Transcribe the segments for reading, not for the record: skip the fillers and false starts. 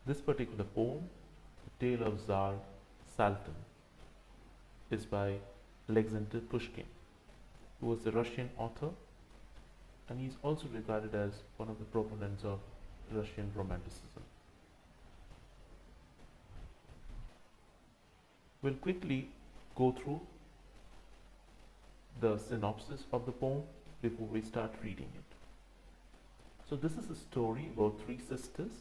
This particular poem, The Tale of Tsar Saltan, is by Alexander Pushkin, who was a Russian author, and he is also regarded as one of the proponents of Russian Romanticism. We'll quickly go through the synopsis of the poem before we start reading it. So this is a story about three sisters,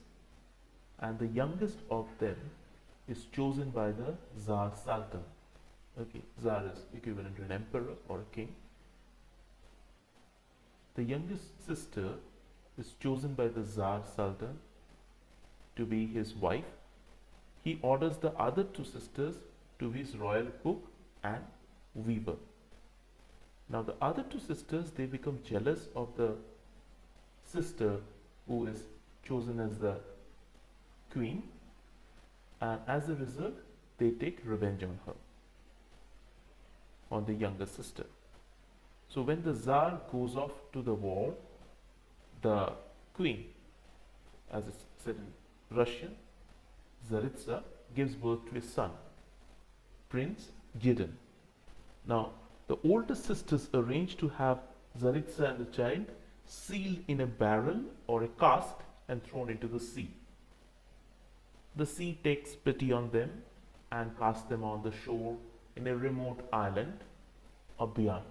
and the youngest of them is chosen by the Tsar Saltan. Okay, Tsar is equivalent to an emperor or a king. The youngest sister is chosen by the Tsar Saltan to be his wife. He orders the other two sisters to be his royal cook and weaver. Now the other two sisters, they become jealous of the sister who is chosen as the queen, and as a result they take revenge on her, on the younger sister. So when the Tsar goes off to the war, the queen, as it's said in Russian, Tsaritsa, gives birth to a son, Prince Gvidon. Now the older sisters arrange to have Tsaritsa and the child sealed in a barrel or a cask and thrown into the sea. The sea takes pity on them and casts them on the shore in a remote island, Abyan.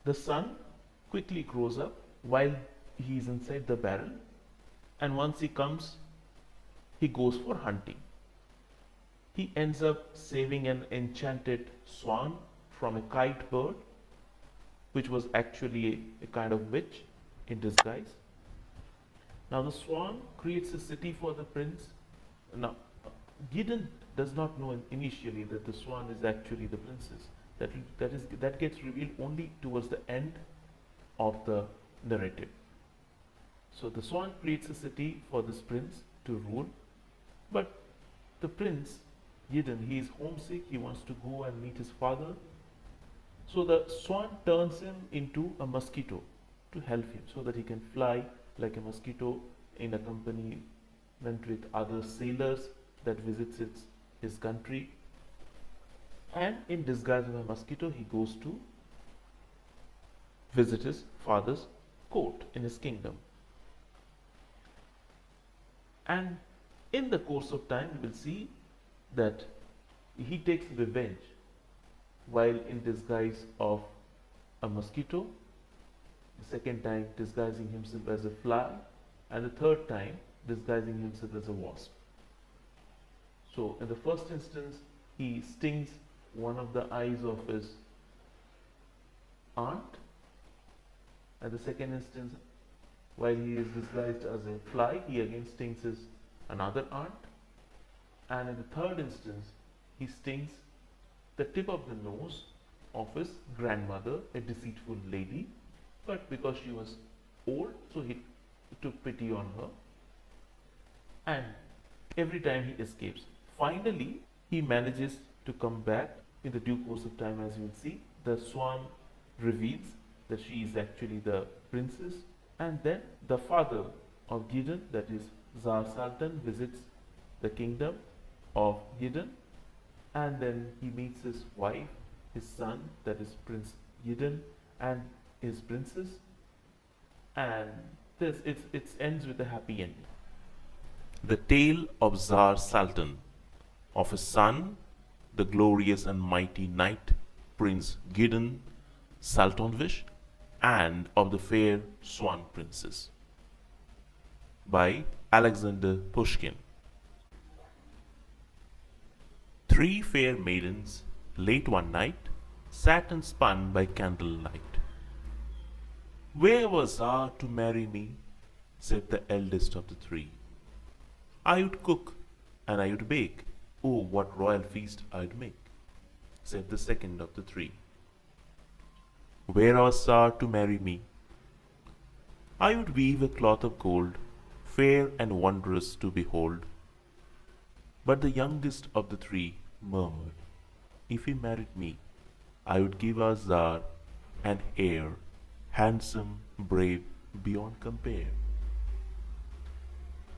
The son quickly grows up while he is inside the barrel, and once he comes, he goes for hunting. He ends up saving an enchanted swan from a kite bird, which was actually a kind of witch in disguise. Now the swan creates a city for the prince. Now Gvidon does not know initially that the swan is actually the princess. That gets revealed only towards the end of the narrative. So the swan creates a city for this prince to rule, but the prince Gvidon, he is homesick. He wants to go and meet his father. So the swan turns him into a mosquito to help him, so that he can fly like a mosquito in accompaniment with other sailors that visits his country. And in disguise of a mosquito, he goes to visit his father's court in his kingdom. And in the course of time, we will see that he takes revenge while in disguise of a mosquito, the second time disguising himself as a fly, and the third time disguising himself as a wasp. So in the first instance, he stings one of the eyes of his aunt. At the second instance, while he is disguised as a fly, he again stings his another aunt. And in the third instance, he stings the tip of the nose of his grandmother, a deceitful lady, but because she was old, so he took pity on her, and every time he escapes. Finally, he manages to come back in the due course of time. As you will see, the swan reveals that she is actually the princess, and then the father of Gvidon, that is Tsar Saltan, visits the kingdom of Gvidon, and then he meets his wife, his son, that is Prince Gvidon, and his princess, and it ends with a happy ending. The tale of Tsar Saltan, of his son, the glorious and mighty knight Prince Gvidone Saltanoviche, and of the fair swan princess, by Alexander Pushkin. Three fair maidens, late one night, sat and spun by candlelight. "Where was Tsar to marry me?" said the eldest of the three. "I would cook and I would bake. Oh, what royal feast I'd make," said the second of the three. "Where was Tsar to marry me?" "I would weave a cloth of gold, fair and wondrous to behold." But the youngest of the three murmured, "If he married me, I would give our Tsar an heir, handsome, brave, beyond compare."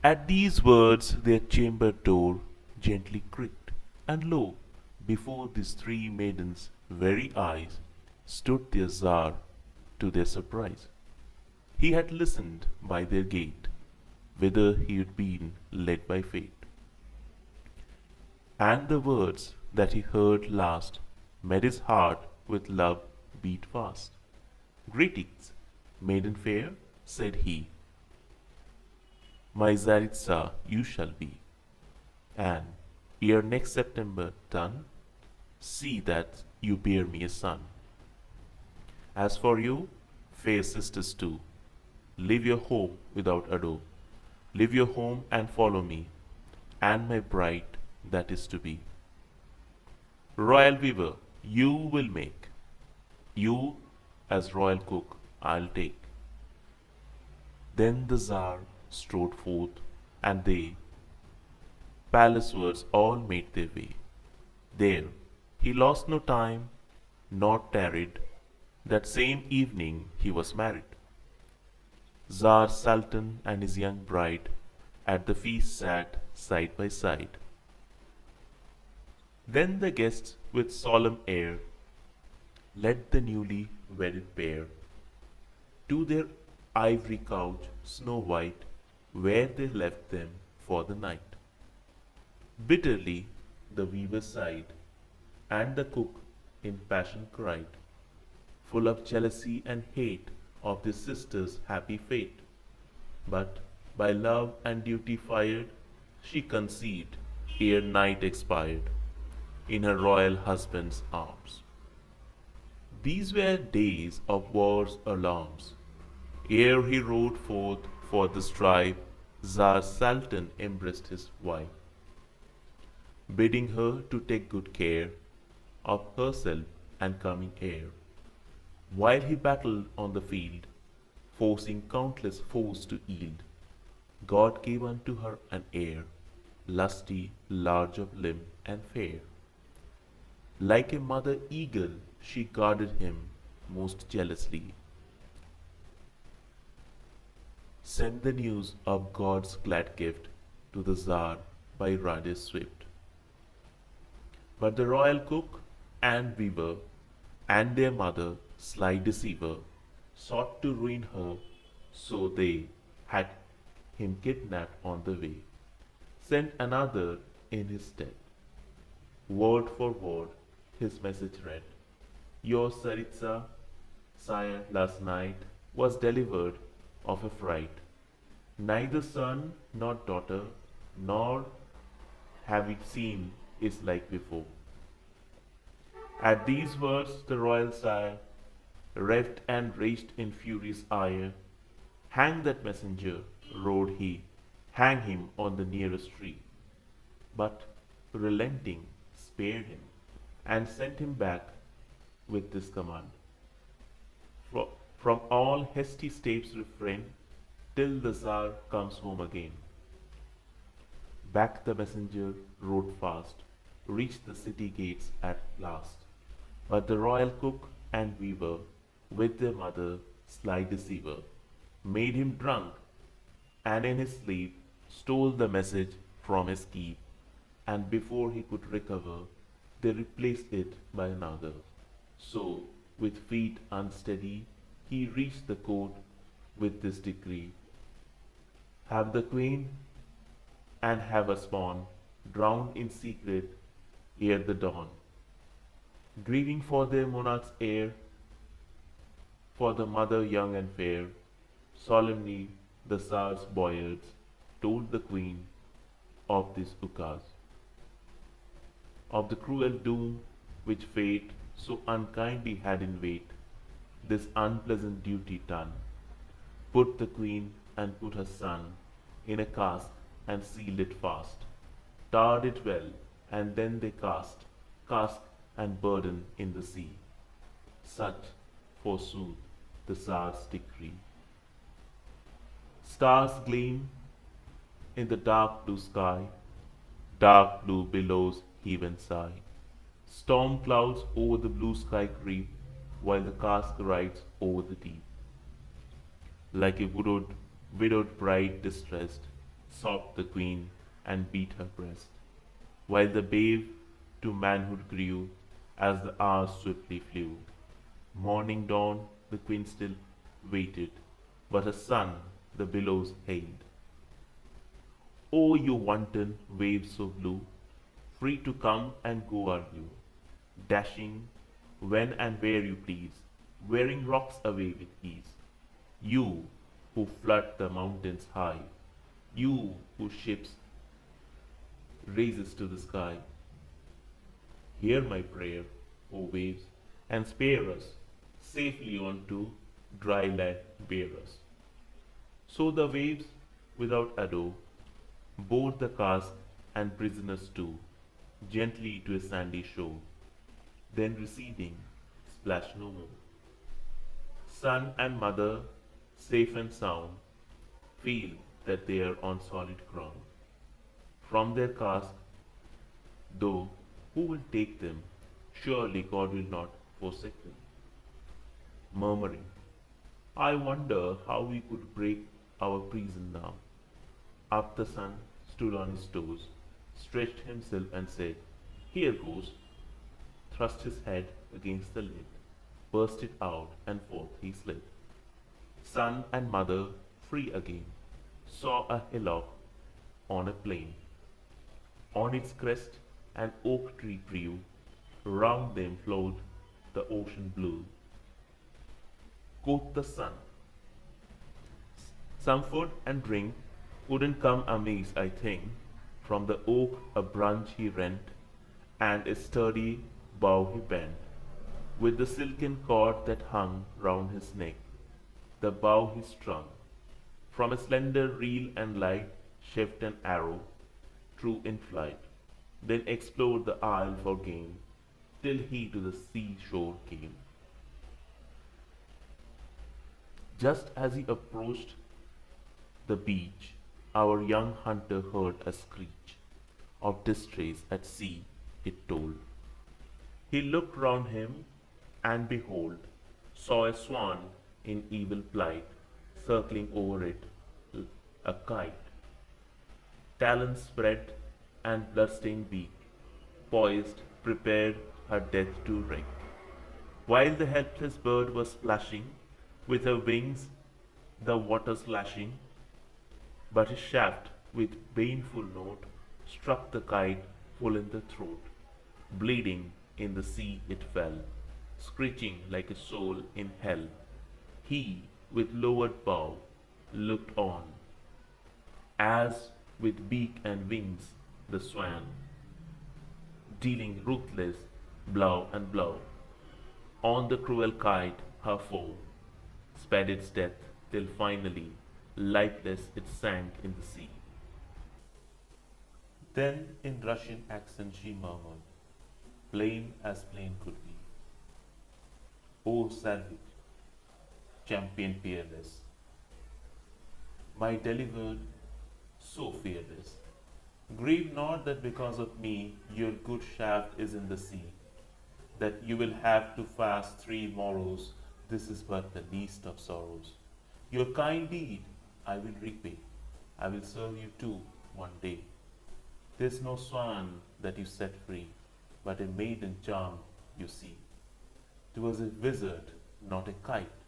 At these words their chamber door gently creaked, and lo, before these three maidens' very eyes stood their Tsar to their surprise. He had listened by their gate, whither he had been led by fate. And the words that he heard last made his heart with love beat fast. "Greetings, maiden fair," said he, "my Tsaritsa you shall be, and ere next September done, see that you bear me a son. As for you, fair sisters too, leave your home without ado, leave your home and follow me, and my bride that is to be. Royal weaver you will make, you as royal cook I'll take." Then the Tsar strode forth, and they palacewards all made their way. There he lost no time, nor tarried. That same evening he was married. Tsar Saltan and his young bride at the feast sat side by side. Then the guests with solemn air led the newly wedded pair to their ivory couch snow white, where they left them for the night. Bitterly the weaver sighed, and the cook in passion cried, full of jealousy and hate of this sister's happy fate. But by love and duty fired, she conceived ere night expired in her royal husband's arms. These were days of war's alarms. Ere he rode forth for the strife, Tsar Saltan embraced his wife, bidding her to take good care of herself and coming heir. While he battled on the field, forcing countless foes to yield, God gave unto her an heir, lusty, large of limb, and fair. Like a mother eagle, she guarded him most jealously. Send the news of God's glad gift to the Tsar by riders swift. But the royal cook and weaver and their mother, sly deceiver, sought to ruin her, so they had him kidnapped on the way, sent another in his stead. Word for word his message read, "Your Tsaritsa, sire, last night was delivered of a fright. Neither son nor daughter, nor have we seen is like before." At these words the royal sire revved and raged in furious ire. "Hang that messenger," roared he, "hang him on the nearest tree." But relenting, spared him, and sent him back with this command, From all hasty steps refrain, till the Tsar comes home again." Back the messenger rode fast, reached the city gates at last. But the royal cook and weaver, with their mother, sly deceiver, made him drunk, and in his sleep stole the message from his keep, and before he could recover, they replaced it by another. So, with feet unsteady, he reached the court with this decree: "Have the queen and have a spawn drowned in secret ere the dawn." Grieving for their monarch's heir, for the mother young and fair, solemnly the Tsar's boyards told the queen of this ukaz, of the cruel doom which fate so unkindly had in wait. This unpleasant duty done, put the queen and put her son in a cask and sealed it fast, tarred it well, and then they cast cask and burden in the sea. Such, forsooth, the Tsar's decree. Stars gleam in the dark blue sky, dark blue billows heave and sigh. Storm clouds over the blue sky creep, while the cask rides over the deep. Like a widowed bride distressed, sobbed the queen and beat her breast, while the babe to manhood grew as the hours swiftly flew. Morning dawned, the queen still waited, but her son the billows hailed. "O you wanton waves so blue, free to come and go are you, dashing when and where you please, wearing rocks away with ease. You who flood the mountains high, you who ships raises to the sky. Hear my prayer, O waves, and spare us, safely on to dry land bear us." So the waves, without ado, bore the cask and prisoners too, gently to a sandy shore, then receding, splash no more. Son and mother, safe and sound, feel that they are on solid ground. From their cask, though who will take them, surely God will not forsake them. Murmuring, "I wonder how we could break our prison now." Up the son stood on his toes, stretched himself and said, "Here goes," thrust his head against the lid, burst it out, and forth he slid. Son and mother, free again, saw a hillock on a plain. On its crest an oak tree grew, round them flowed the ocean blue. Quoth the son, "Some food and drink couldn't come amiss, I think." From the oak a branch he rent, and a sturdy bough he bent. With the silken cord that hung round his neck, the bough he strung. From a slender reel and light sheft an arrow, true in flight. Then explored the isle for game, till he to the seashore came. Just as he approached the beach, our young hunter heard a screech of distress at sea, it told. He looked round him, and behold, saw a swan in evil plight, circling over it, a kite. Talons spread and blood-stained beak, poised, prepared her death to wreak. While the helpless bird was splashing, with her wings the waters lashing, but his shaft, with baneful note, struck the kite full in the throat. Bleeding in the sea it fell, screeching like a soul in hell. He, with lowered bow, looked on, as with beak and wings the swan, dealing ruthless blow and blow on the cruel kite, her foe, sped its death till finally, lifeless, it sank in the sea. Then in Russian accent she murmured, plain as plain could be, "O Salvage, champion peerless, my delivered, so fearless, grieve not that because of me your good shaft is in the sea, that you will have to fast 3 morrows, this is but the least of sorrows. Your kind deed I will repay, I will serve you too one day. 'Tis no swan that you set free, but a maiden charm you see. 'Twas a wizard, not a kite,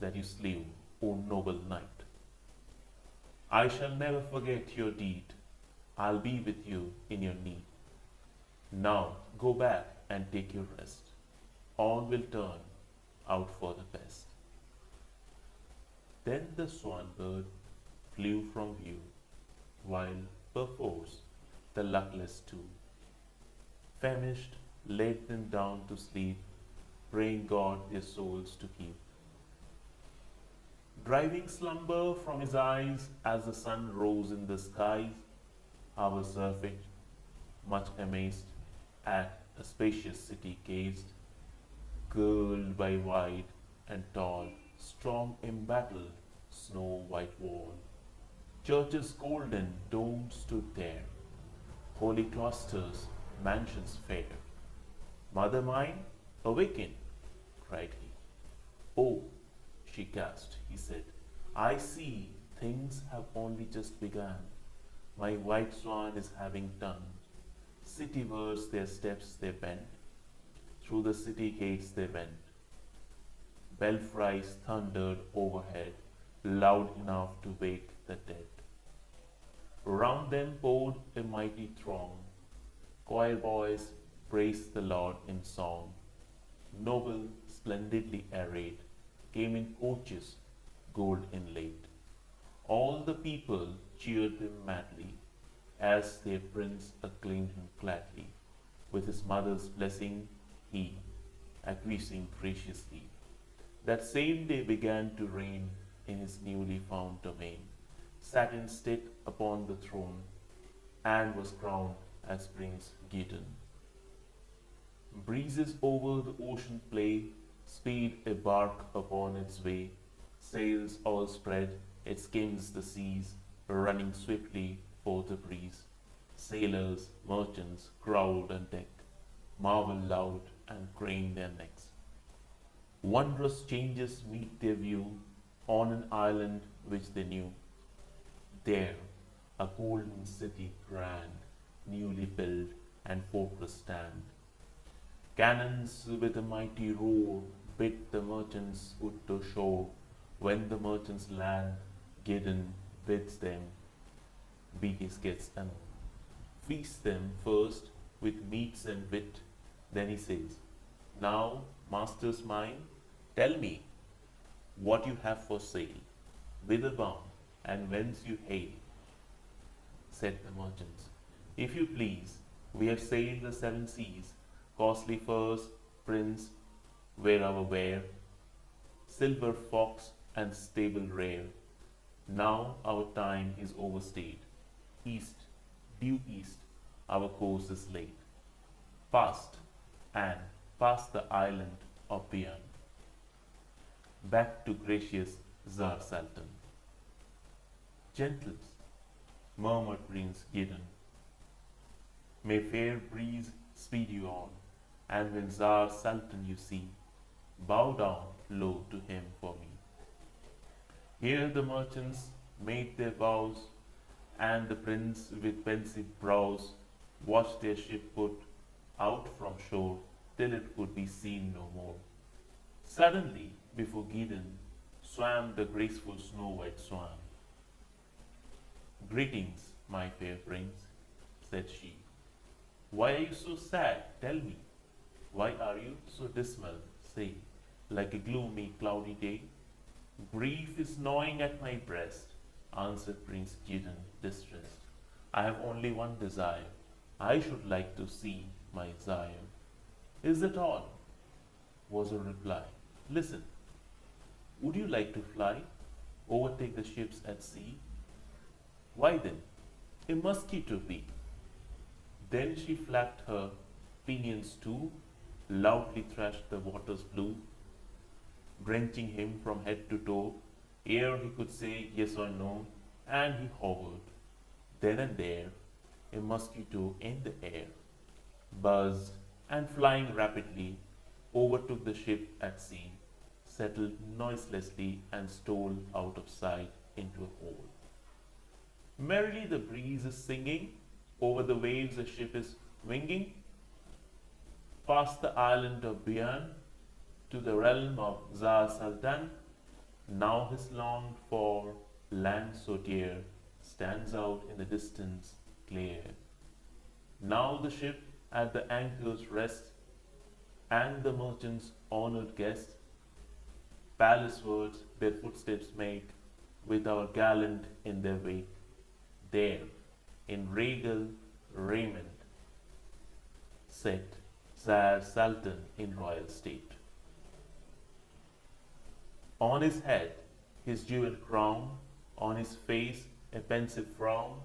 that you slew, O noble knight. I shall never forget your deed, I'll be with you in your need. Now go back and take your rest, all will turn out for the best." Then the swan bird flew from view, while perforce the luckless two, famished, laid them down to sleep, praying God their souls to keep. Driving slumber from his eyes as the sun rose in the skies, our servant, much amazed, at a spacious city gazed, girdled by wide and tall, strong embattled, snow-white wall. Churches golden domed stood there, holy cloisters, mansions fair. "Mother mine, awaken!" cried he. "Oh," she gasped, he said, "I see things have only just begun. my white swan is having done. Citywards their steps they bent, through the city gates they went. Belfries thundered overhead, loud enough to wake the dead. Round them poured a mighty throng. Choir boys praised the Lord in song. Noble, splendidly arrayed, came in coaches, gold inlaid. All the people cheered them madly, as their prince acclaimed him gladly. With his mother's blessing, he, acquiescing graciously, that same day began to reign in his newly found domain, sat in state upon the throne, and was crowned as Prince Gvidon. Breezes over the ocean play, speed a bark upon its way, sails all spread, it skims the seas, running swiftly for the breeze. Sailors, merchants, crowd and deck, marvel loud and crane their necks. Wondrous changes meet their view on an island which they knew. There, a golden city grand, newly built and fortress stand. Cannons with a mighty roar bid the merchants put to shore. When the merchants land, Gvidon bids them be his guests and feast them first with meats and wit. Then he says, "Now, masters mine, tell me what you have for sale, whither bound, and whence you hail." Said the merchants, "If you please, we have sailed the 7 seas, costly furs, prints were our wear, silver fox and stable rare. Now our time is overstayed. East, due east, our course is laid. Past and past the island of beyond. Back to gracious Tsar Saltan." "Gentles," murmured Prince Gvidon, "may fair breeze speed you on, and when Tsar Saltan you see, bow down low to him for me." Here the merchants made their bows, and the prince with pensive brows watched their ship put out from shore till it could be seen no more. Suddenly before Gvidon swam the graceful snow-white swan. "Greetings, my fair prince," said she. "Why are you so sad? Tell me. Why are you so dismal? Say, like a gloomy, cloudy day." "Grief is gnawing at my breast," answered Prince Gvidon, distressed. "I have only one desire. I should like to see my sire." "Is that all?" was her reply. "Listen. Would you like to fly, overtake the ships at sea? Why then, a mosquito be." Then she flapped her pinions too, loudly thrashed the waters blue, drenching him from head to toe, ere he could say yes or no, and he hovered. Then and there, a mosquito in the air, buzzed, and flying rapidly, overtook the ship at sea, settled noiselessly, and stole out of sight into a hole. Merrily the breeze is singing, over the waves a ship is winging, past the island of beyond, to the realm of Tsar Saltan. Now his longed for land so dear stands out in the distance clear. Now the ship at the anchor's rest, and the merchant's honored guest palacewards their footsteps make, with our gallant in their wake. There, in regal raiment, set Tsar Saltan in royal state. On his head his jeweled crown, on his face a pensive frown,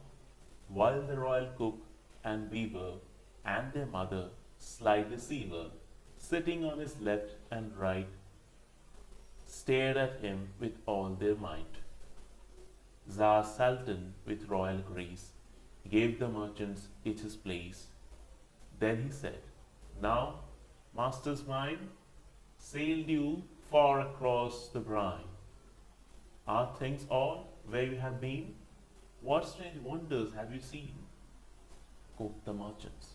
while the royal cook and weaver and their mother, sly deceiver, sitting on his left and right, stared at him with all their might. Tsar Saltan, with royal grace, gave the merchants each his place. Then he said, "Now, masters mine, sailed you far across the brine. Are things all where you have been? What strange wonders have you seen? Quoth the merchants.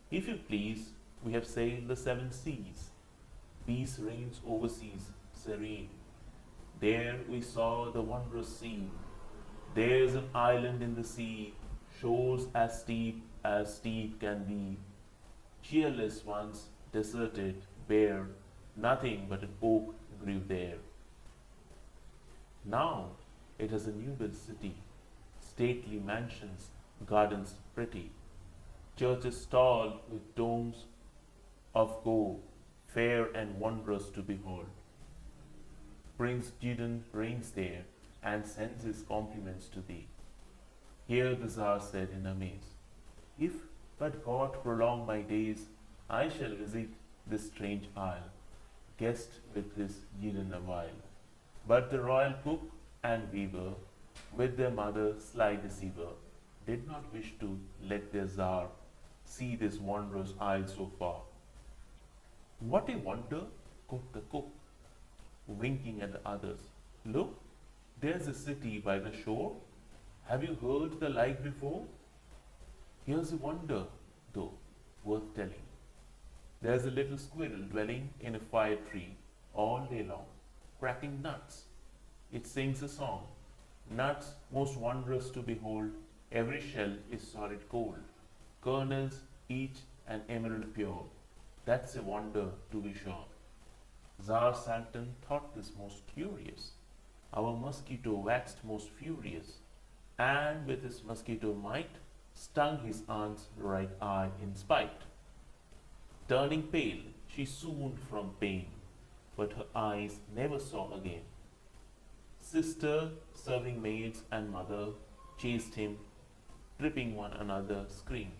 If you please, we have sailed the 7 seas. Peace reigns overseas, serene. There we saw the wondrous sea. There's an island in the sea, shores as steep can be. Cheerless once, deserted, bare, nothing but an oak grew there. Now it is a new-built city, stately mansions, gardens pretty, churches tall with domes of gold, fair and wondrous to behold. Prince Gvidon reigns there and sends his compliments to thee. Here the Tsar said in amaze, If but God prolong my days, I shall visit this strange isle, guest with this Gvidon awhile. But the royal cook and weaver, with their mother sly deceiver, did not wish to let their Tsar see this wondrous isle so far. What a wonder, quoth the cook, winking at the others. Look, there's a city by the shore. Have you heard the like before? Here's a wonder, though, worth telling. There's a little squirrel dwelling in a fire tree all day long, cracking nuts. It sings a song. Nuts most wondrous to behold, every shell is solid gold. Kernels each an emerald pure. That's a wonder to be sure. Tsar Saltan thought this most curious. Our mosquito waxed most furious, and with his mosquito might, stung his aunt's right eye in spite. Turning pale, she swooned from pain, but her eyes never saw again. Sister, serving maids, and mother chased him, tripping one another, screamed,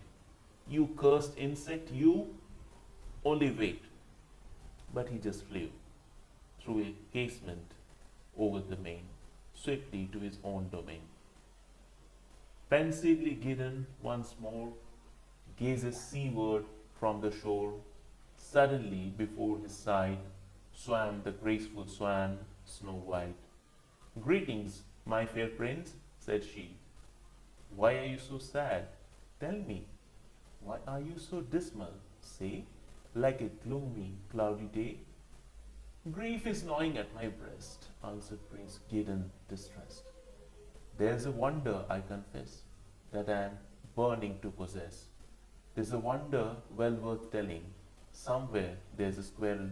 You cursed insect, you! Only wait. But he just flew through a casement over the main, swiftly to his own domain. Pensively Gvidon once more gazes seaward from the shore. Suddenly before his sight swam the graceful swan, Snow White. Greetings, my fair prince, said she. Why are you so sad? Tell me, why are you so dismal? Say, like a gloomy, cloudy day? Grief is gnawing at my breast, answered Prince Gvidon, distressed. There's a wonder, I confess, that I am burning to possess. 'Tis a wonder well worth telling. Somewhere there's a squirrel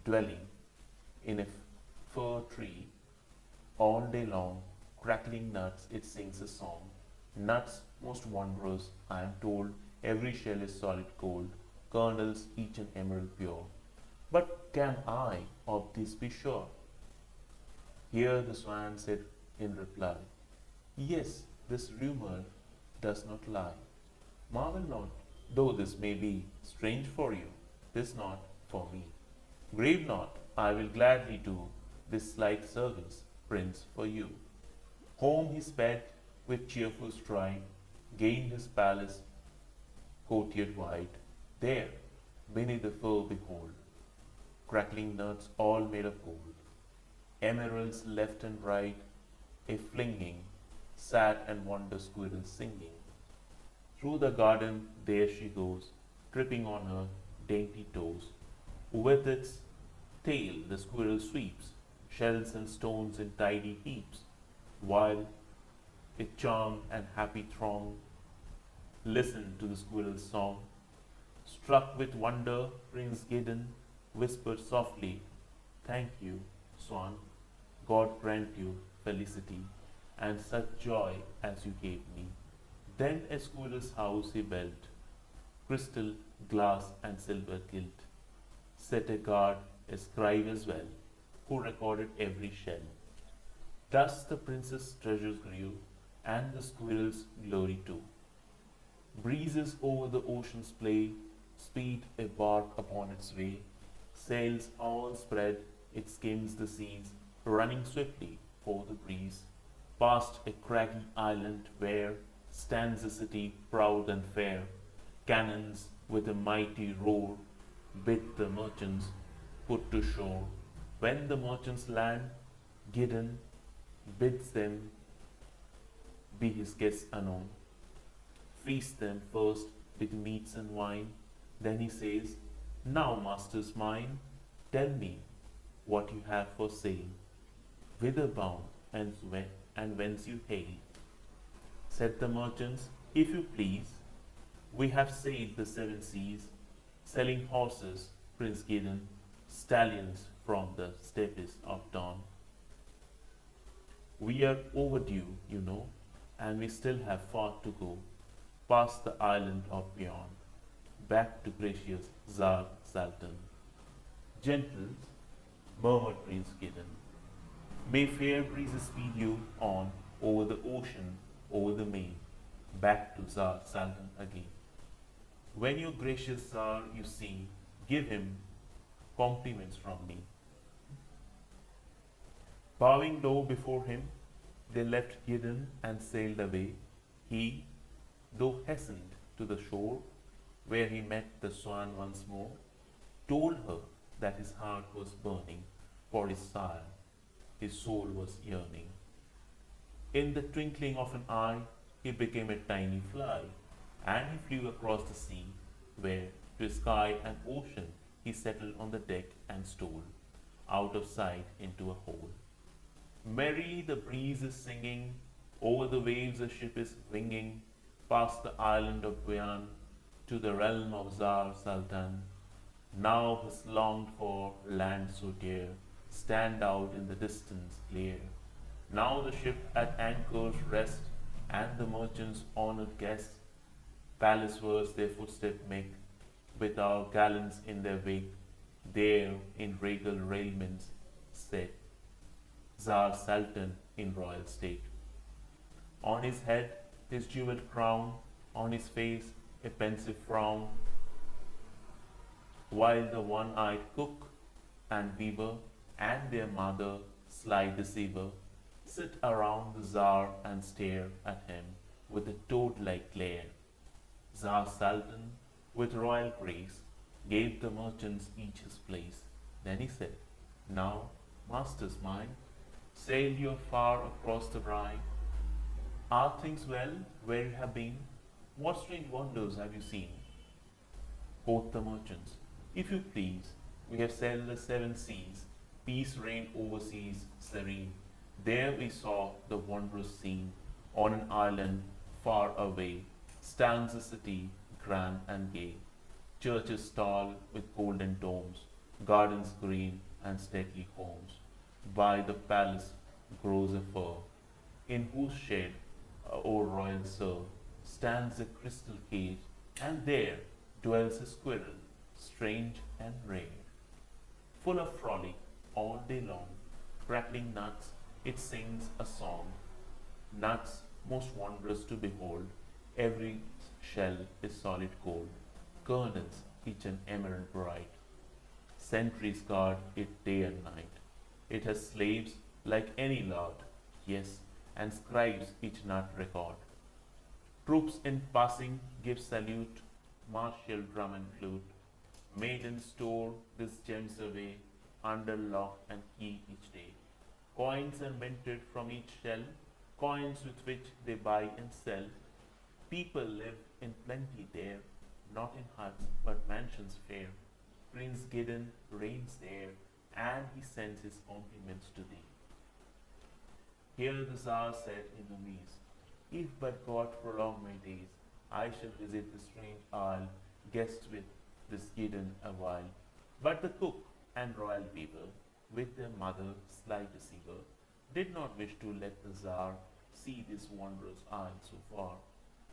dwelling in a fir tree. All day long, crackling nuts, it sings a song. Nuts most wondrous, I am told, every shell is solid gold, kernels each an emerald pure. But can I of this be sure? Here the swan said in reply, Yes, this rumor does not lie. Marvel not, though this may be strange for you, 'tis not for me. Grieve not, I will gladly do this slight service, prince, for you. Home he sped with cheerful stride, gained his palace courtyard wide. There, beneath the fir behold, crackling nuts all made of gold, emeralds left and right, a flinging, sad and wonder squirrel singing. Through the garden there she goes, tripping on her dainty toes. With its tail the squirrel sweeps, shells and stones in tidy heaps, while a charmed and happy throng listen to the squirrel's song. Struck with wonder, Prince Gvidon whispered softly, Thank you, swan. God grant you felicity and such joy as you gave me. Then a squirrel's house he built, crystal, glass, and silver gilt. Set a guard, a scribe as well, who recorded every shell. Thus the prince's treasures grew, and the squirrel's glory too. Breezes over the ocean's play, speed a bark upon its way, sails all spread, it skims the seas, running swiftly for the breeze, past a craggy island where stands a city proud and fair. Cannons with a mighty roar bid the merchants put to shore. When the merchants land, Gvidon bids them be his guests anon. Feast them first with meats and wine. Then he says, now, masters mine, tell me what you have for sale, whither bound and whence you hail. Said the merchants, if you please, we have sailed the 7 seas, selling horses, Prince Gvidon, stallions from the steppes of dawn. We are overdue, you know, and we still have far to go, past the island of beyond, back to gracious Tsar Saltan. Gentles, murmured Prince Gvidon, may fair breezes speed you on over the ocean, over the main, back to Tsar Saltan again. When your gracious Tsar you see, give him compliments from me. Bowing low before him, they left Gvidon and sailed away. He, though hastened to the shore, where he met the swan once more, told her that his heart was burning for his sire, his soul was yearning. In the twinkling of an eye, he became a tiny fly, and he flew across the sea, where, to sky and ocean, he settled on the deck and stole, out of sight into a hole. Merrily the breeze is singing, over the waves a ship is winging, past the island of Gvidone, to the realm of Tsar Saltan. Now his longed for land so dear, stand out in the distance clear. Now the ship at anchors rest, and the merchants honored guests, palacewards their footstep make, with our gallants in their wake, there in regal railments set, Tsar Saltan in royal state. On his head his jeweled crown, on his face a pensive frown, while the one-eyed cook and weaver and their mother, sly deceiver, sit around the Tsar and stare at him with a toad-like glare. Tsar Saltan, with royal grace, gave the merchants each his place. Then he said, now, masters mine, sailed you far across the brine. Are things well where you have been? What strange wonders have you seen? Quoth the merchants, if you please, we have sailed the 7 seas, peace reigned overseas serene. There we saw the wondrous scene, on an island far away, stands a city grand and gay, churches tall with golden domes, gardens green and stately homes. By the palace grows a fir, in whose shade, O royal sir, stands a crystal cage, and there dwells a squirrel, strange and rare. Full of frolic all day long, crackling nuts, it sings a song. Nuts most wondrous to behold, every shell is solid gold, kernels each an emerald bright. Sentries guard it day and night. It has slaves like any lord, yes, and scribes each nut record. Troops in passing give salute, martial drum and flute. Maidens store these gems away, under lock and key each day. Coins are minted from each shell, coins with which they buy and sell. People live in plenty there, not in huts but mansions fair. Prince Gvidon reigns there, and he sends his compliments to thee. Here the Tsar said in amaze, if but God prolong my days, I shall visit the strange isle, guest with this Gvidon awhile. But the cook and royal weaver, with their mother, sly deceiver, did not wish to let the Tsar see this wondrous isle so far.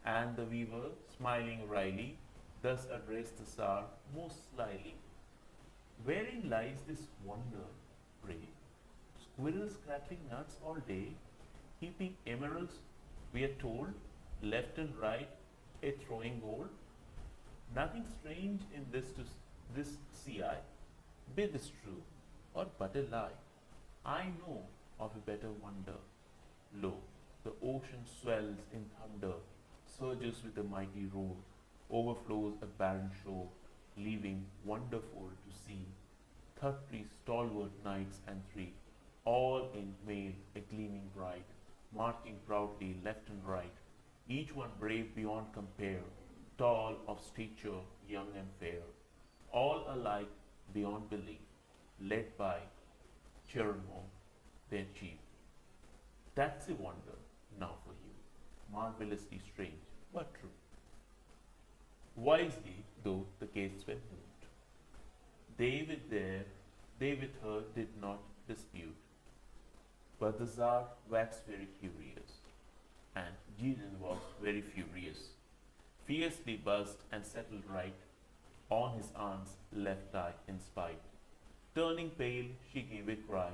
And the weaver, smiling wryly, thus addressed the Tsar most slyly. Wherein lies this wonder, pray? Squirrels crackling nuts all day, heaping emeralds, we are told, left and right, a throwing gold. Nothing strange in this see I, be this true, or but a lie. I know of a better wonder. Lo, the ocean swells in thunder, surges with a mighty roar, overflows a barren shore, leaving wonderful to see 30 stalwart knights and 3, all in mail a gleaming bright, marching proudly left and right, each one brave beyond compare, tall of stature, young and fair, all alike beyond belief, led by Cherno, their chief. That's a wonder now for you, marvelously strange, but true. Wisely, though the gates were moved, they with her did not dispute, but the Tsar waxed very curious, and Gvidon was very furious, fiercely buzzed and settled right on his aunt's left eye in spite. Turning pale, she gave a cry.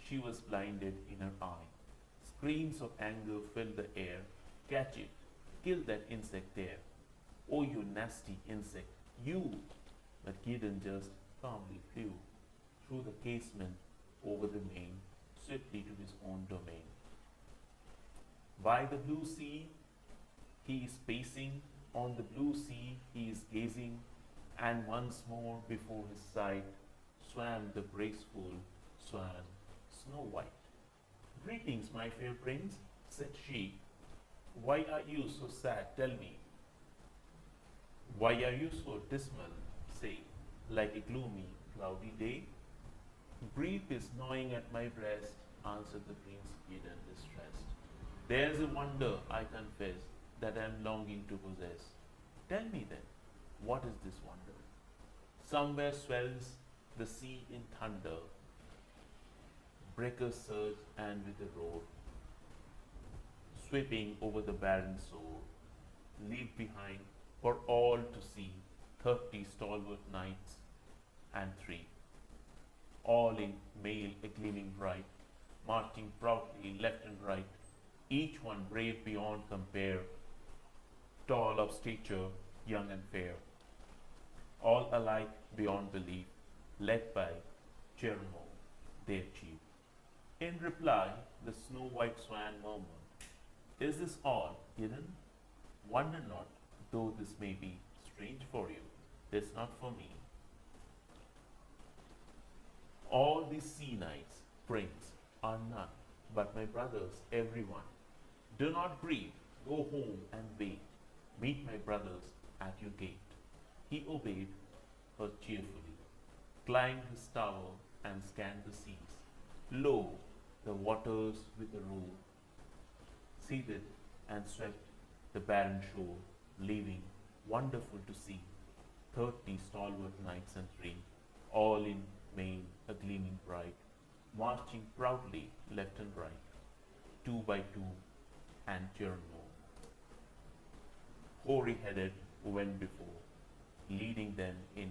She was blinded in her eye. Screams of anger filled the air. Catch it! Kill that insect there! Oh, you nasty insect, you! But Gvidon just calmly flew through the casement over the main, swiftly to his own domain. By the blue sea he is pacing, on the blue sea he is gazing, and once more before his sight swam the graceful swan, Snow White. Greetings, my fair prince, said she. Why are you so sad? Tell me. Why are you so dismal? Say, like a gloomy, cloudy day? Grief is gnawing at my breast, answered the prince, Gvidon distressed. There's a wonder, I confess, that I am longing to possess. Tell me then, what is this wonder? Somewhere swells the sea in thunder, breakers surge and with a roar, sweeping over the barren shore, leave behind for all to see 30 stalwart knights and 3, all in mail a gleaming bright, marching proudly left and right, each one brave beyond compare, tall of stature, young and fair, all alike beyond belief, led by Cherno, their chief. In reply, the Snow White Swan murmured, Is this all, Gvidon? Wonder not, though this may be strange for you, 'tis not for me. All these sea knights, prince, are none, but my brothers, every one. Do not grieve, go home and wait, meet my brothers at your gate. He obeyed her cheerfully, climbed his tower and scanned the seas. Lo, the waters with a roar seethed and swept the barren shore, leaving, wonderful to see, 30 stalwart knights and 3, all in main a gleaming bright, marching proudly left and right, 2 by 2, and Cherno, hoary-headed, went before, leading them in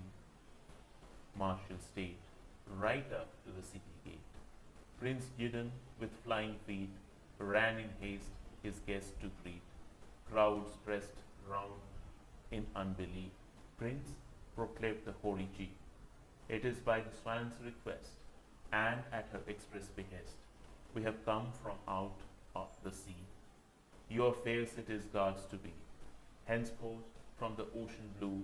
martial state, right up to the city gate. Prince Gvidon, with flying feet, ran in haste his guests to greet. Crowds pressed round in unbelief. Prince, proclaimed the hoary chief, it is by the swan's request, and at her express behest, we have come from out of the sea. Your fair city's guards to be. Henceforth, from the ocean blue,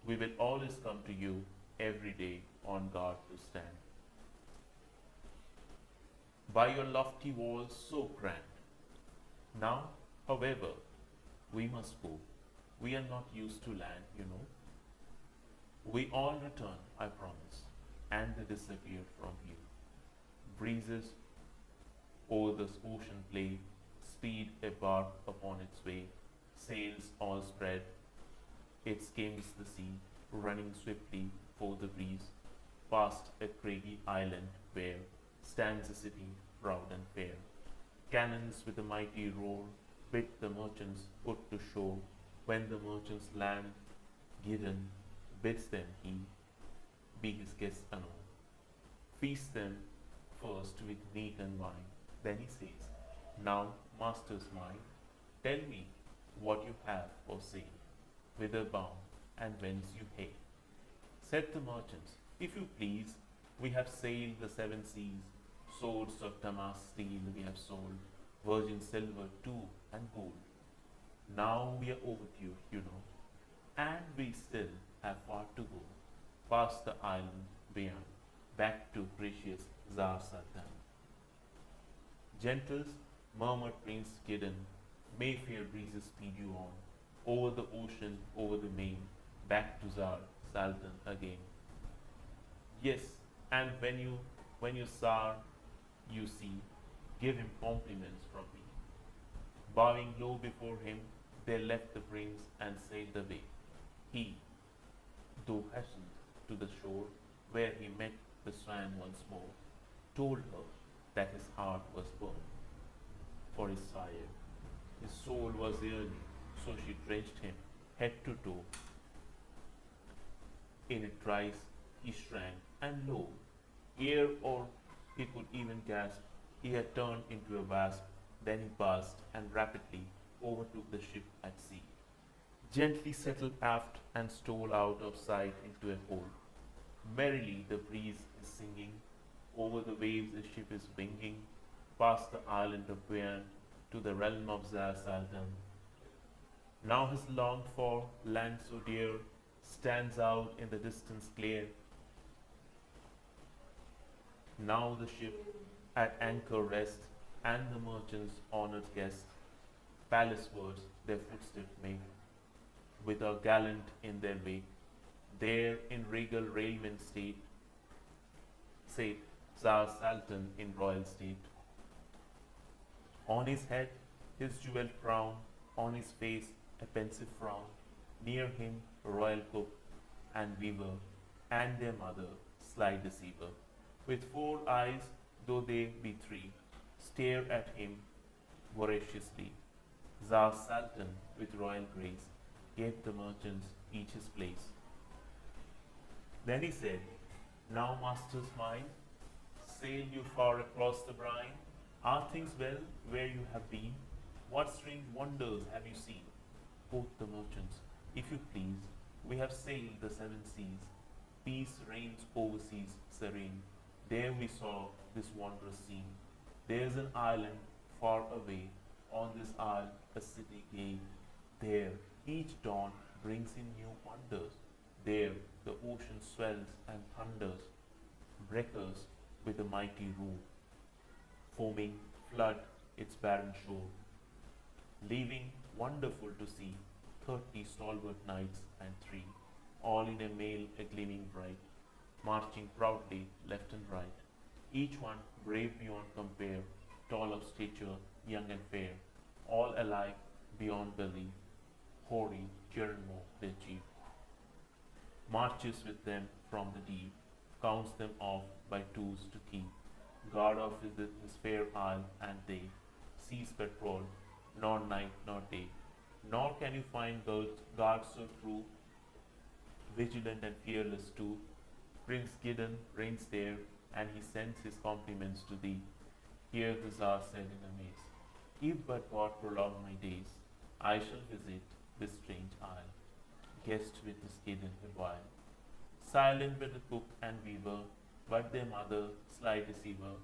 we will always come to you every day on guard to stand. By your lofty walls so grand. Now, however, we must go. We are not used to land, you know. We all return, I promise, and they disappeared from view. Breezes o'er this ocean play, speed a bark upon its way, sails all spread, it skims the sea, running swiftly for the breeze, past a craggy island where stands a city proud and fair. Cannons with a mighty roar bid the merchants put to shore. When the merchants land, Gvidon bids them he be his guests anon. Feast them first with meat and wine. Then he says, Now, masters mine, tell me what you have for sale, whither bound, and whence you hail. Said the merchants, If you please, we have sailed the 7 seas, swords of damask steel we have sold, virgin silver too, and gold. Now we are overdue, you know, and we still have far to go, past the island beyond, back to precious Tsar Saltan. Gentles, murmured Prince Gvidon. May fair breezes speed you on, over the ocean, over the main, back to Tsar Saltan again. Yes, and when you Tsar you see, give him compliments from me. Bowing low before him, they left the prince and sailed away. He, though hastened to the shore, where he met the swan once more, told her that his heart was burned for his sire. His soul was yearning, so she drenched him head to toe. In a trice he shrank, and lo, ere or he could even gasp, he had turned into a wasp. Then he passed and rapidly overtook the ship at sea, gently settled aft and stole out of sight into a hold. Merrily the breeze is singing, over the waves the ship is winging, past the island of Gvidone to the realm of Tsar Saltan. Now his longed for land so dear stands out in the distance clear. Now the ship at anchor rests, and the merchants honored guests palacewards their footsteps make, with a gallant in their wake. There in regal raiment sate Tsar Saltan in royal state. On his head his jewelled crown, on his face a pensive frown. Near him royal cook and weaver, and their mother sly deceiver, with 4 eyes though they be 3, stare at him voraciously. Tsar Saltan with royal grace gave the merchants each his place. Then he said, now masters mine, sail you far across the brine. Are things well where you have been? What strange wonders have you seen? Quoth the merchants, if you please, we have sailed the 7 seas. Peace reigns overseas serene. There we saw this wondrous scene. There's an island far away, on this isle a city gay. There each dawn brings in new wonders. There the ocean swells and thunders, breakers with a mighty roar, foaming flood its barren shore, leaving wonderful to see 30 stalwart knights and 3, all in a mail a gleaming bright, marching proudly left and right, each one brave beyond compare, tall of stature, young and fair, all alike beyond belief, hoary Geronimo their chief, marches with them from the deep, counts them off by 2s to keep, guard of his fair isle and they, seas patrol, nor night nor day, nor can you find guards so true, vigilant and fearless too. Prince Gvidon reigns there, and he sends his compliments to thee. Here the Tsar said in amaze, if but God prolong my days, I shall visit this strange isle, guest with this Gvidon a while. Silent were the cook and weaver, but their mother, sly deceiver,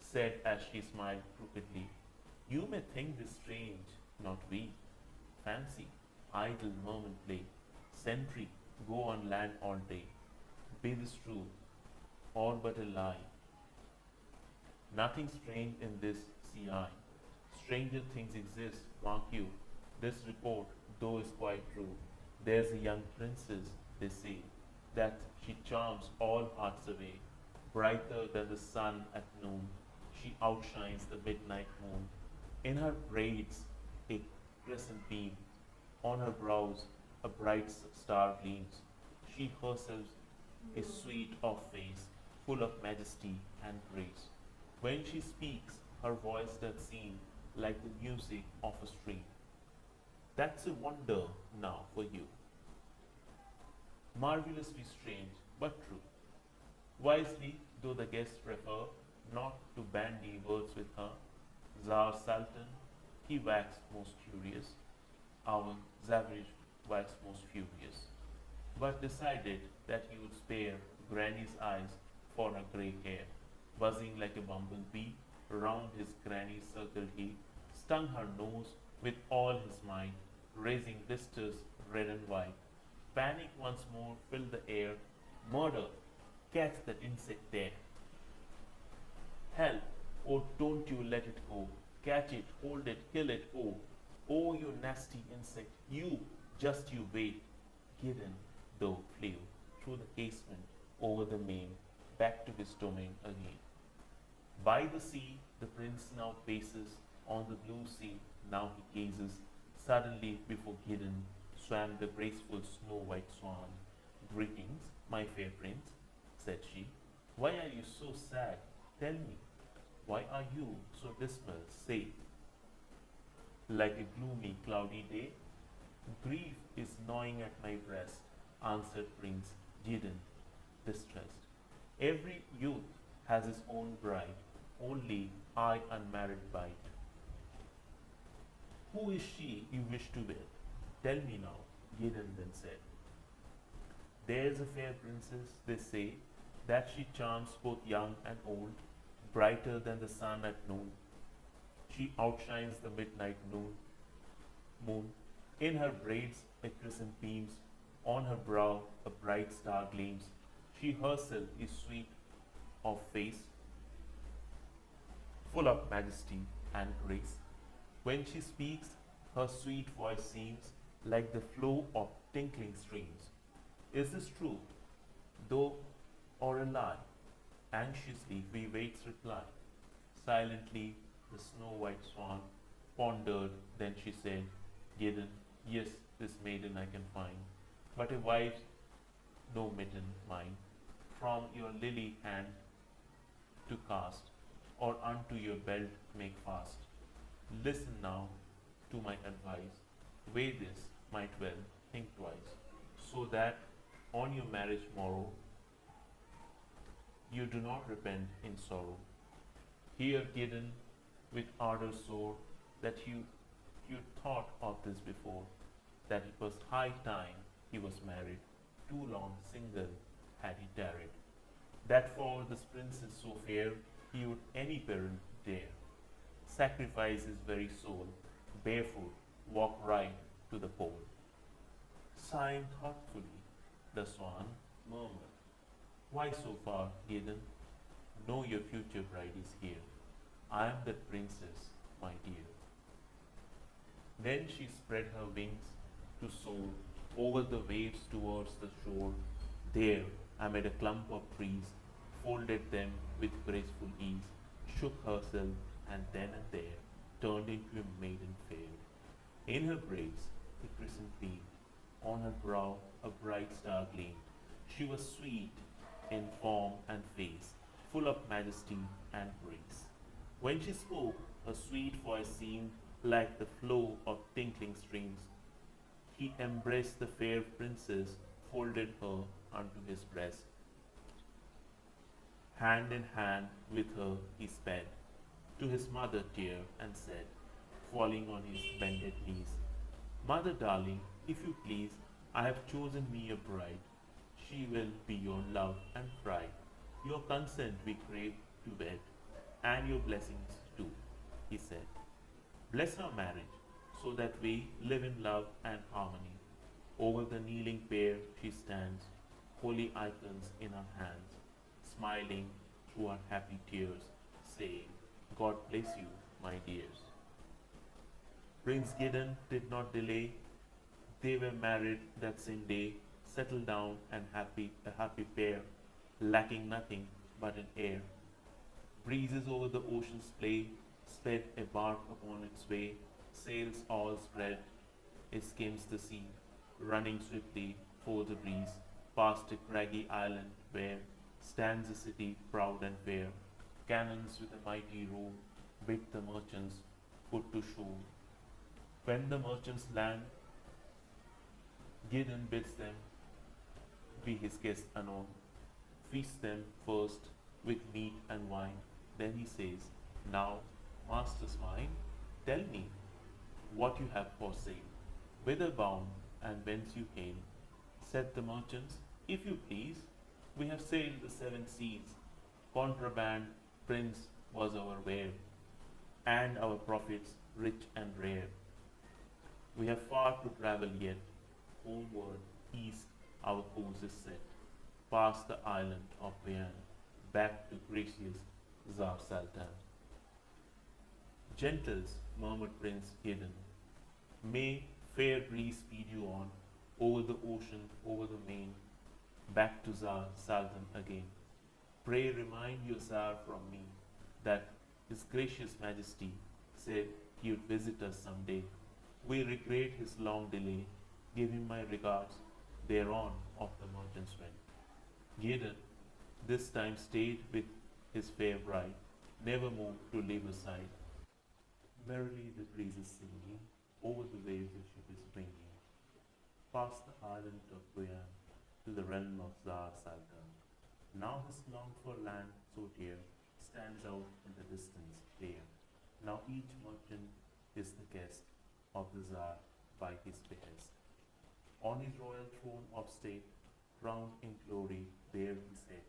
said as she smiled crookedly, you may think this strange, not we. Fancy, idle moment play, sentry, go on land all day. Be this true, or but a lie. Nothing strange in this see I. Stranger things exist, mark you. This report, though is quite true. There's a young princess, they say, that she charms all hearts away. Brighter than the sun at noon, she outshines the midnight moon. In her braids a crescent beam, on her brows a bright star gleams. She herself is sweet of face, full of majesty and grace. When she speaks, her voice doth seem like the music of a stream. That's a wonder now for you. Marvelously strange, but true. Wisely, though the guests prefer not to bandy words with her, Tsar Saltan, he waxed most curious, our Zavarich waxed most furious, but decided that he would spare Granny's eyes for her grey hair. Buzzing like a bumblebee, round his granny circled he, stung her nose with all his might, raising blisters red and white. Panic once more filled the air. Murder! Catch that insect there! Help! Oh, don't you let it go! Catch it, hold it, kill it, oh. Oh, you nasty insect, you, just you wait. Gvidon, though, flew through the casement, over the main, back to his domain again. By the sea, the prince now paces, on the blue sea, now he gazes. Suddenly, before Gvidon, swam the graceful snow-white swan. Greetings, my fair prince, said she. Why are you so sad? Tell me, why are you so dismal? Say. Like a gloomy, cloudy day, grief is gnawing at my breast, answered Prince Gvidon, distressed. Every youth has his own bride, only I unmarried bide. Who is she you wish to wed? Tell me now, Gvidon then said. There's a fair princess, they say, that she charms both young and old, brighter than the sun at noon. She outshines the midnight moon. In her braids a crescent beams, on her brow a bright star gleams. She herself is sweet of face, full of majesty and grace. When she speaks, her sweet voice seems like the flow of tinkling streams. Is this true, though, or a lie? Anxiously we wait's reply. Silently the snow-white swan pondered, then she said, Gvidon, yes, this maiden I can find, but a wife no mitten mine, from your lily hand to cast, or unto your belt make fast. Listen now to my advice, weigh this, might well, think twice, so that on your marriage morrow you do not repent in sorrow. Hear, Gvidon, with ardor sore, that you thought of this before, that it was high time he was married, too long single had he tarried, that for this princess so fair he would any peril dare, sacrifice his very soul, barefoot walk right to the pole. Sighing thoughtfully, the swan murmured, why so far, Gvidon? Know your future bride is here. I am that princess, my dear. Then she spread her wings to soar over the waves towards the shore. There, amid a clump of trees, folded them with graceful ease, shook herself, and then and there turned into a maiden fair. In her braids the crescent beamed, on her brow a bright star gleamed. She was sweet in form and face, full of majesty and grace. When she spoke, her sweet voice seemed like the flow of tinkling streams. He embraced the fair princess, folded her unto his breast. Hand in hand with her he sped to his mother dear and said, falling on his bended knees, Mother darling, if you please, I have chosen me a bride. She will be your love and pride. Your consent we crave to wed, and your blessings too, he said. Bless our marriage, so that we live in love and harmony. Over the kneeling pair she stands, holy icons in her hands, smiling through her happy tears, saying, God bless you, my dears. Prince Gvidon did not delay. They were married that same day, settled down and a happy pair, lacking nothing but an heir. Breezes over the ocean's play, sped a bark upon its way, sails all spread, it skims the sea, running swiftly for the breeze, past a craggy island where stands a city proud and fair. Cannons with a mighty roar bid the merchants put to shore. When the merchants land, Gvidon bids them be his guests anon, feast them first with meat and wine. Then he says, Now, masters mine, tell me what you have for sale, whither bound and whence you came. Said the merchants, If you please, we have sailed the 7 seas. Contraband, prince, was our ware, and our profits rich and rare. We have far to travel yet, homeward, east, our course is set, past the island of Gvidone, back to gracious Tsar Saltan. Gentles, murmured Prince Gvidon, may fair breeze speed you on, over the ocean, over the main, back to Tsar Saltan again. Pray remind your Tsar from me that His gracious Majesty said he would visit us some day. We regret his long delay. Give him my regards. Thereon of the merchants went. Gvidon this time stayed with his fair bride, never moved to leave her side. Merrily the breezes singing, over the waves the ship is bringing, past the island of Guyam, to the realm of Tsar Saltan. Now his longed for land so dear stands out in the distance clear. Now each merchant is the guest of the Tsar by his behest. On his royal throne of state, crowned in glory, there he sat,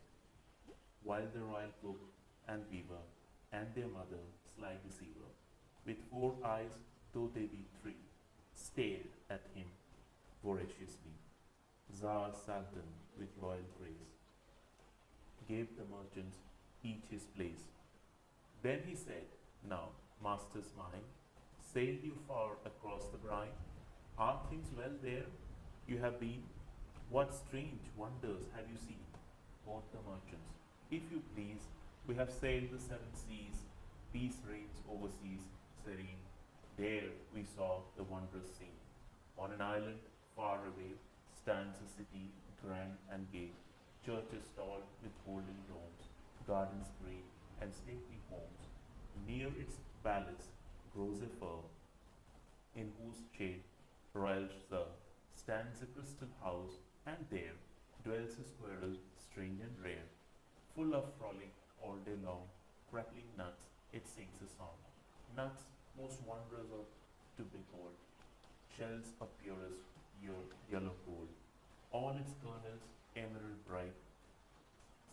while the royal cook and weaver and their mother, sly deceiver, with 4 eyes, though they be 3, stared at him voraciously. Tsar Saltan, with royal grace, gave the merchants each his place. Then he said, now, masters mine, sailed you far across the brine? Are things well there you have been? What strange wonders have you seen? Quoth the merchants, if you please, we have sailed the 7 seas, peace reigns overseas, serene. There we saw the wondrous scene. On an island far away stands a city grand and gay, churches tall with golden domes, gardens green and stately homes. Near its palace grows a fir, in whose shade royal sir stands a crystal house, and there dwells a squirrel strange and rare, full of frolic all day long, crackling nuts it sings a song. Nuts most wondrous of to behold, shells of purest yellow gold, all its kernels emerald bright,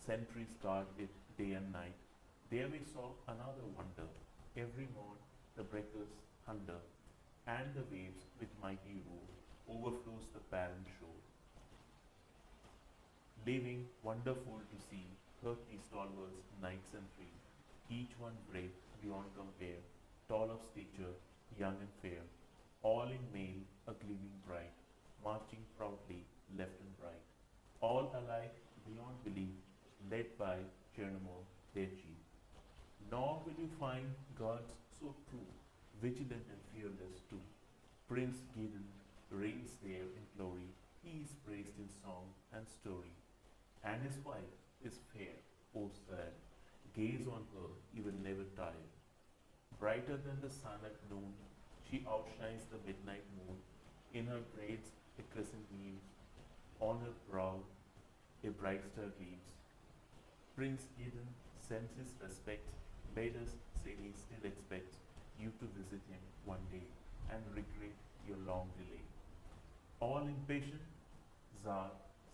sentries guard it day and night. There we saw another wonder, every morn the breakers thunder, and the waves with mighty roar overflows the barren shore. Leaving wonderful to see 30 stalwarts, knights and free, each one brave beyond compare, tall of stature, young and fair, all in mail a gleaming bright, marching proudly left and right, all alike beyond belief, led by Chernomor their chief. Nor will you find gods so true, vigilant and fearless too. Prince Gvidon reigns there in glory, he is praised in song and story. And his wife is fair, O sad, gaze on her, you will never tire. Brighter than the sun at noon, she outshines the midnight moon. In her braids a crescent gleams, on her brow a bright star gleams. Prince Gvidon sends his respects, bade us say he still expects you to visit him one day and regret your long delay. All impatient, Tsar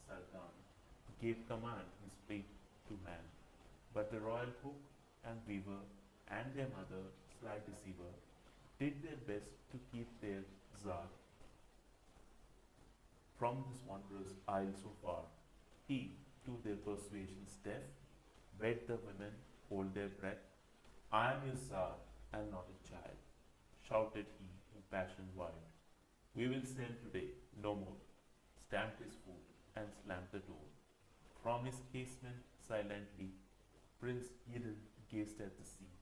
Saltan gave command his fleet to man, but the royal cook and weaver and their mother, sly deceiver, did their best to keep their Tsar from this wondrous isle so far. He, to their persuasions deaf, bade the women hold their breath. I am your Tsar and not a child, shouted he in passion wild. We will sail today, no more, stamped his foot and slammed the door. From his casement silently, Prince Gvidon gazed at the sea.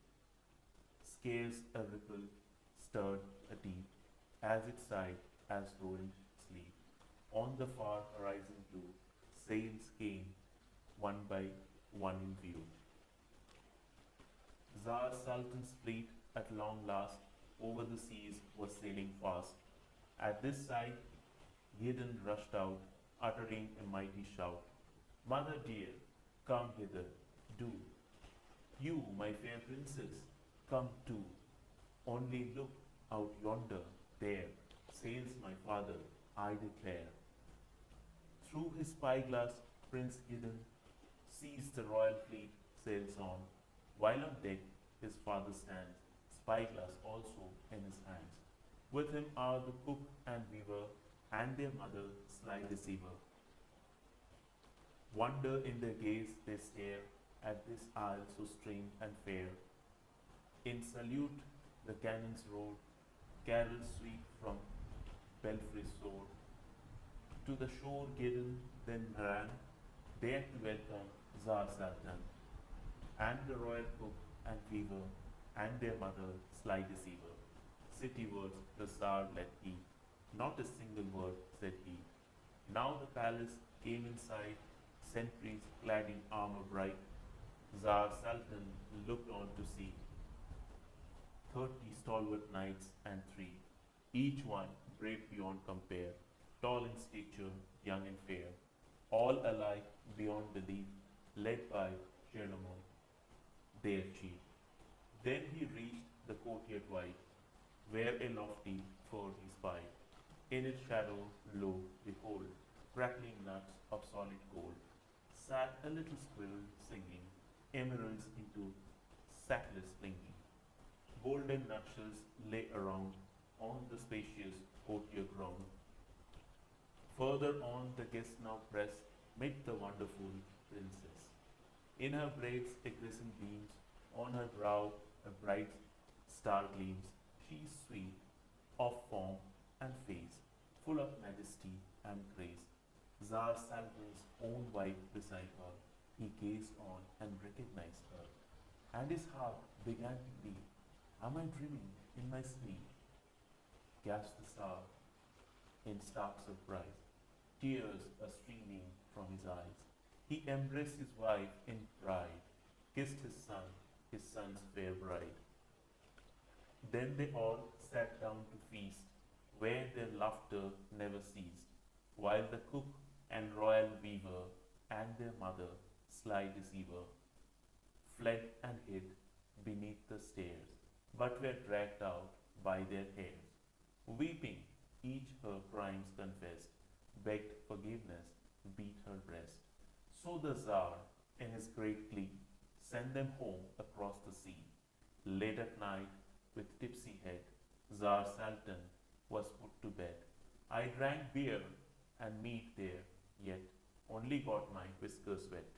Scarce a ripple stirred a deep, as it sighed as though in sleep. On the far horizon blue, sails came one by one in view. Tsar Saltan's fleet at long last over the seas was sailing fast. At this sight, Gvidon rushed out, uttering a mighty shout. Mother dear, come hither, do. You, my fair princess, come too. Only look out yonder, there sails my father, I declare. Through his spyglass, Prince Gvidon sees the royal fleet sails on, while on deck his father stands, spyglass also in his hands. With him are the cook and weaver, and their mother, sly deceiver. Wonder in their gaze they stare at this isle so strange and fair. In salute The cannons roared, carols sweep from belfries soared. To the shore Gvidon then ran, there to welcome Tsar Saltan, and the royal cook and weaver, and their mother, sly deceiver. Citywards the Tsar led he, not a single word said he. Now the palace came in sight, sentries clad in armor bright. Tsar Saltan looked on to see 30 stalwart knights and three, each one brave beyond compare, tall in stature, young and fair, all alike beyond belief, led by Jeromo, their chief. Then he reached the courtyard wide, where a lofty fir he spied. In its shadow, lo, behold, crackling nuts of solid gold, sat a little squirrel singing, emeralds into sackless flinging. Golden nutshells lay around on the spacious courtyard ground. Further on, the guests now pressed, mid the wonderful princess. In her braids a crescent beams, on her brow a bright star gleams. She is sweet of form and face, full of majesty and grace. Tsar Saltan's own wife beside her, he gazed on and recognized her, and his heart began to beat. Am I dreaming in my sleep? Gasped the Tsar in stark surprise. Tears are streaming from his eyes. He embraced his wife in pride, kissed his son's fair bride. Then they all sat down to feast, where their laughter never ceased, while the cook and royal weaver and their mother, sly deceiver, fled and hid beneath the stairs, but were dragged out by their hairs. Weeping, each her crimes confessed, begged forgiveness, beat her breast. So the Tsar, in his great glee, sent them home across the sea. Late at night, with tipsy head, Tsar Saltan was put to bed. I drank beer and meat there, yet only got my whiskers wet.